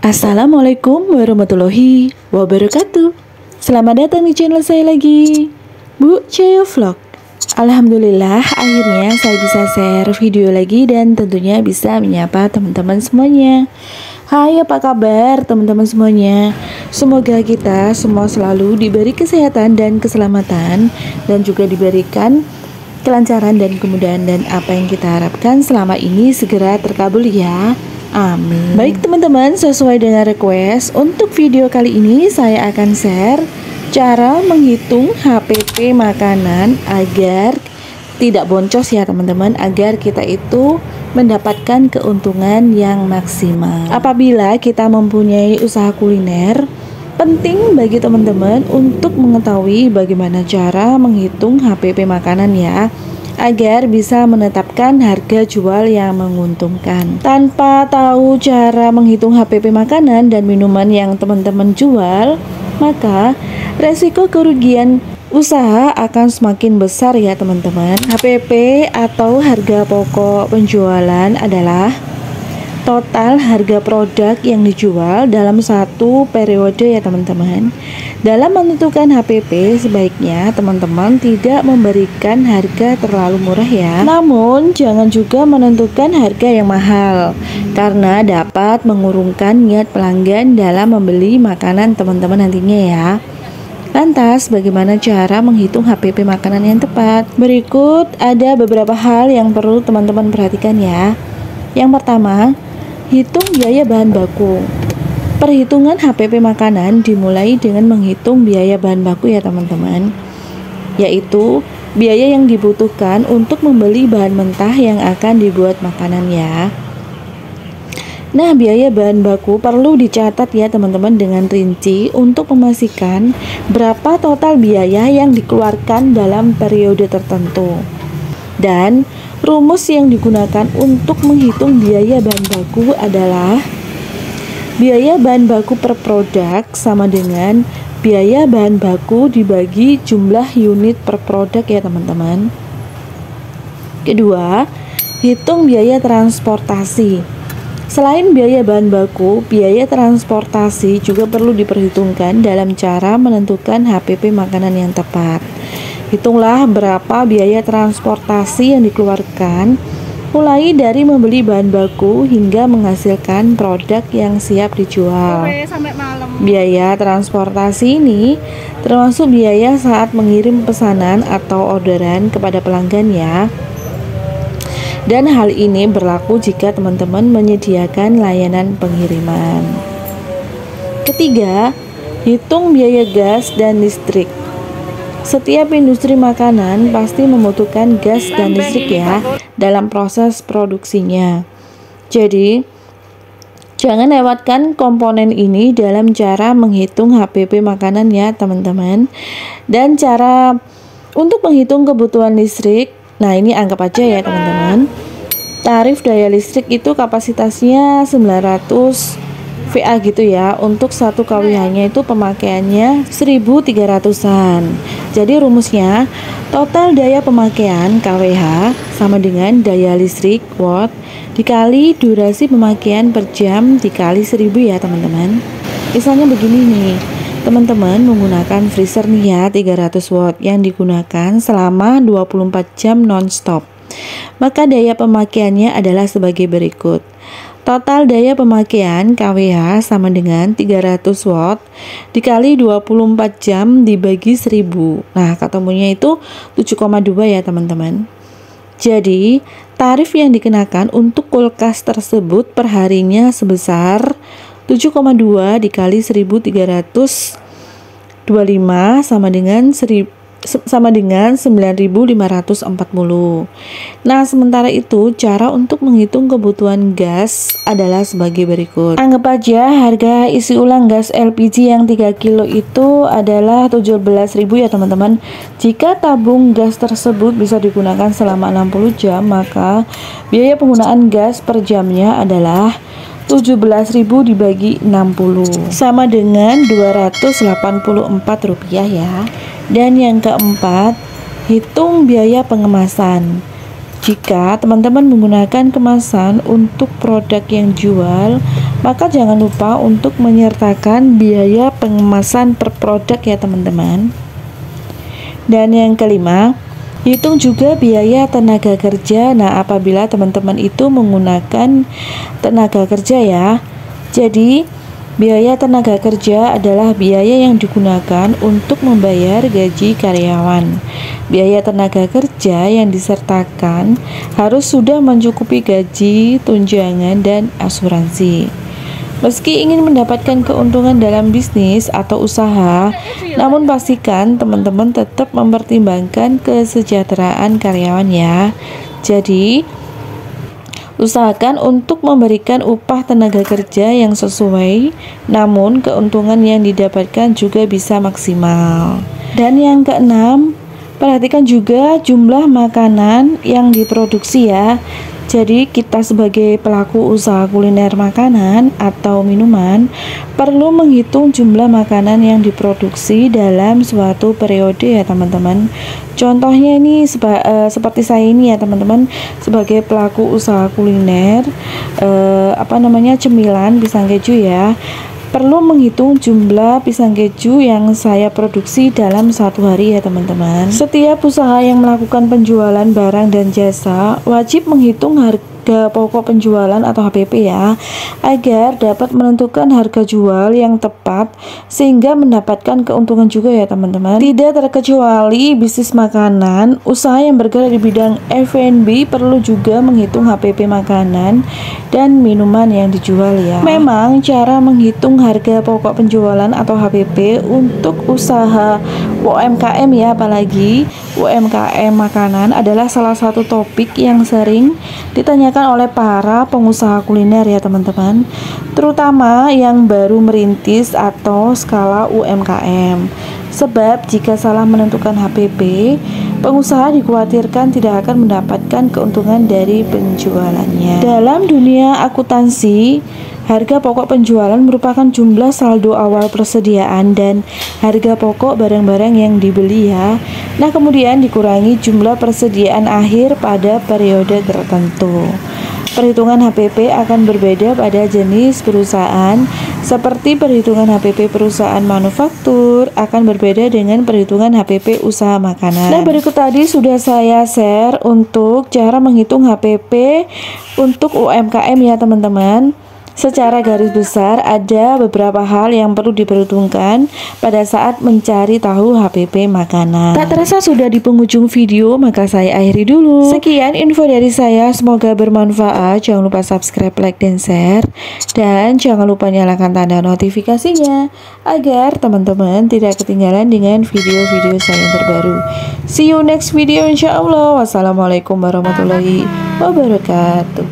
Assalamualaikum warahmatullahi wabarakatuh. Selamat datang di channel saya lagi, Bu Ceyo Vlog. Alhamdulillah akhirnya saya bisa share video lagi dan tentunya bisa menyapa teman-teman semuanya. Hai, apa kabar teman-teman semuanya? Semoga kita semua selalu diberi kesehatan dan keselamatan, dan juga diberikan kelancaran dan kemudahan, dan apa yang kita harapkan selama ini segera terkabul ya. Amin. Baik teman-teman, sesuai dengan request, untuk video kali ini saya akan share cara menghitung HPP makanan agar tidak boncos ya teman-teman, agar kita itu mendapatkan keuntungan yang maksimal. Apabila kita mempunyai usaha kuliner, penting bagi teman-teman untuk mengetahui bagaimana cara menghitung HPP makanan ya, agar bisa menetapkan harga jual yang menguntungkan. Tanpa tahu cara menghitung HPP makanan dan minuman yang teman-teman jual, maka resiko kerugian usaha akan semakin besar ya teman-teman. HPP atau harga pokok penjualan adalah total harga produk yang dijual dalam satu periode ya teman-teman. Dalam menentukan HPP, sebaiknya teman-teman tidak memberikan harga terlalu murah ya. Namun jangan juga menentukan harga yang mahal, karena dapat mengurungkan niat pelanggan dalam membeli makanan teman-teman nantinya ya. Lantas bagaimana cara menghitung HPP makanan yang tepat? Berikut ada beberapa hal yang perlu teman-teman perhatikan ya. Yang pertama, hitung biaya bahan baku. Perhitungan HPP makanan dimulai dengan menghitung biaya bahan baku ya teman-teman, yaitu biaya yang dibutuhkan untuk membeli bahan mentah yang akan dibuat makanan ya. Nah, biaya bahan baku perlu dicatat ya teman-teman dengan rinci untuk memastikan berapa total biaya yang dikeluarkan dalam periode tertentu. Dan rumus yang digunakan untuk menghitung biaya bahan baku adalah biaya bahan baku per produk sama dengan biaya bahan baku dibagi jumlah unit per produk ya teman-teman. Kedua, hitung biaya transportasi. Selain biaya bahan baku, biaya transportasi juga perlu diperhitungkan dalam cara menentukan HPP makanan yang tepat. Hitunglah berapa biaya transportasi yang dikeluarkan, mulai dari membeli bahan baku hingga menghasilkan produk yang siap dijual. Biaya transportasi ini termasuk biaya saat mengirim pesanan atau orderan kepada pelanggan ya. Dan hal ini berlaku jika teman-teman menyediakan layanan pengiriman. Ketiga, hitung biaya gas dan listrik. Setiap industri makanan pasti membutuhkan gas dan listrik ya dalam proses produksinya. Jadi, jangan lewatkan komponen ini dalam cara menghitung HPP makanan ya teman-teman. Dan cara untuk menghitung kebutuhan listrik, nah ini anggap aja ya teman-teman, tarif daya listrik itu kapasitasnya 900 VA gitu ya. Untuk 1 kWh nya itu pemakaiannya 1300-an. Jadi rumusnya, total daya pemakaian kWh sama dengan daya listrik watt dikali durasi pemakaian per jam dikali 1000 ya teman-teman. Misalnya begini nih, teman-teman menggunakan freezer nih ya 300 watt yang digunakan selama 24 jam non-stop. Maka daya pemakaiannya adalah sebagai berikut. Total daya pemakaian kWh sama dengan 300 watt dikali 24 jam dibagi 1000. Nah, ketemunya itu 7,2 ya teman-teman. Jadi, tarif yang dikenakan untuk kulkas tersebut per harinya sebesar 7,2 dikali 1325 sama dengan 9.540. Nah, sementara itu cara untuk menghitung kebutuhan gas adalah sebagai berikut. Anggap aja harga isi ulang gas LPG yang 3 kilo itu adalah 17.000 ya teman-teman. Jika tabung gas tersebut bisa digunakan selama 60 jam, maka biaya penggunaan gas per jamnya adalah 17.000 dibagi 60 sama dengan Rp284 ya. Dan yang keempat, hitung biaya pengemasan. Jika teman-teman menggunakan kemasan untuk produk yang jual, maka jangan lupa untuk menyertakan biaya pengemasan per produk ya teman-teman. Dan yang kelima, hitung juga biaya tenaga kerja. Nah, apabila teman-teman itu menggunakan tenaga kerja ya, jadi biaya tenaga kerja adalah biaya yang digunakan untuk membayar gaji karyawan. Biaya tenaga kerja yang disertakan harus sudah mencukupi gaji, tunjangan, dan asuransi. Meski ingin mendapatkan keuntungan dalam bisnis atau usaha, namun pastikan teman-teman tetap mempertimbangkan kesejahteraan karyawan ya. Jadi, usahakan untuk memberikan upah tenaga kerja yang sesuai, namun keuntungan yang didapatkan juga bisa maksimal. Dan yang keenam, perhatikan juga jumlah makanan yang diproduksi ya. Jadi kita sebagai pelaku usaha kuliner makanan atau minuman perlu menghitung jumlah makanan yang diproduksi dalam suatu periode ya teman-teman. Contohnya ini seperti saya ini ya teman-teman, sebagai pelaku usaha kuliner cemilan pisang keju ya, perlu menghitung jumlah pisang keju yang saya produksi dalam satu hari ya teman-teman. Setiap usaha yang melakukan penjualan barang dan jasa wajib menghitung harga pokok penjualan atau HPP ya, agar dapat menentukan harga jual yang tepat sehingga mendapatkan keuntungan juga ya teman-teman. Tidak terkecuali bisnis makanan, usaha yang bergerak di bidang F&B perlu juga menghitung HPP makanan dan minuman yang dijual ya. Memang cara menghitung harga pokok penjualan atau HPP untuk usaha UMKM ya, apalagi UMKM makanan adalah salah satu topik yang sering ditanyakan oleh para pengusaha kuliner ya teman-teman, terutama yang baru merintis atau skala UMKM. Sebab jika salah menentukan HPP, pengusaha dikhawatirkan tidak akan mendapatkan keuntungan dari penjualannya. Dalam dunia akuntansi, harga pokok penjualan merupakan jumlah saldo awal persediaan dan harga pokok barang-barang yang dibeli ya. Nah, kemudian dikurangi jumlah persediaan akhir pada periode tertentu. Perhitungan HPP akan berbeda pada jenis perusahaan, seperti perhitungan HPP perusahaan manufaktur akan berbeda dengan perhitungan HPP usaha makanan. Nah, berikut tadi sudah saya share untuk cara menghitung HPP untuk UMKM ya teman-teman. Secara garis besar ada beberapa hal yang perlu diperhitungkan pada saat mencari tahu HPP makanan. Tak terasa sudah di penghujung video, maka saya akhiri dulu. Sekian info dari saya, semoga bermanfaat. Jangan lupa subscribe, like, dan share. Dan jangan lupa nyalakan tanda notifikasinya agar teman-teman tidak ketinggalan dengan video-video saya yang terbaru. See you next video insya Allah. Wassalamualaikum warahmatullahi wabarakatuh.